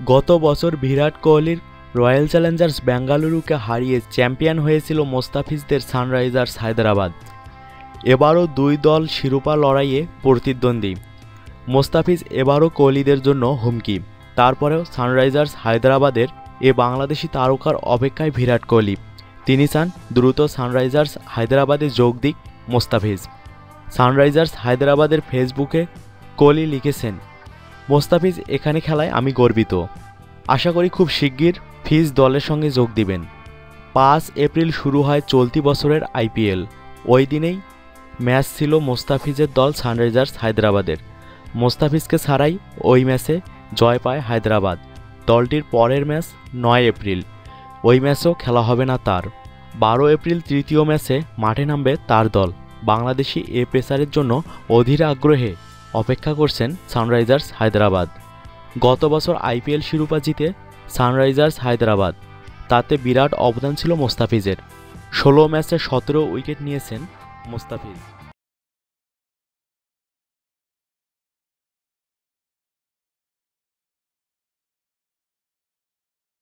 গত বছর বিরাট কোহলির রয়্যাল চ্যালেঞ্জার্স বেঙ্গালুরুকে হারিয়ে চ্যাম্পিয়ন হয়েছিল মোস্তাফিজদের সানরাইজার্স হায়দ্রাবাদ। এবারও দুই দল শিরোপা লড়াইয়ে প্রতিদ্বন্দ্বী। মোস্তাফিজ এবারও কোহলিদের জন্য হুমকি। তারপরেও সানরাইজার্স হায়দ্রাবাদের এ বাংলাদেশি তারকার অপেক্ষায় বিরাট কোহলি। তিনি চান দ্রুত সানরাইজার্স হায়দ্রাবাদে যোগ দিক মোস্তাফিজ। সানরাইজার্স হায়দ্রাবাদের ফেসবুকে কোহলি লিখেছেন, মোস্তাফিজ এখানে খেলায় আমি গর্বিত। আশা করি খুব শিগগির ফিজ দলের সঙ্গে যোগ দিবেন। 5 এপ্রিল শুরু হয় চলতি বছরের আইপিএল। ওই দিনেই ম্যাচ ছিল মোস্তাফিজের দল সানরাইজার্স হায়দ্রাবাদের। মোস্তাফিজকে ছাড়াই ওই ম্যাচে জয় পায় হায়দ্রাবাদ। দলটির পরের ম্যাচ 9 এপ্রিল। ওই ম্যাচও খেলা হবে না তার। 12 এপ্রিল তৃতীয় ম্যাচে মাঠে নামবে তার দল। বাংলাদেশি এ পেসারের জন্য অধীর আগ্রহে অপেক্ষা করছেন সানরাইজার্স হায়দ্রাবাদ। গত বছর আইপিএল শিরোপা জিতে সানরাইজার্স হায়দ্রাবাদ। তাতে বিরাট অবদান ছিল মোস্তাফিজের। 16 ম্যাচে 17 উইকেট নিয়েছেন মোস্তাফিজ।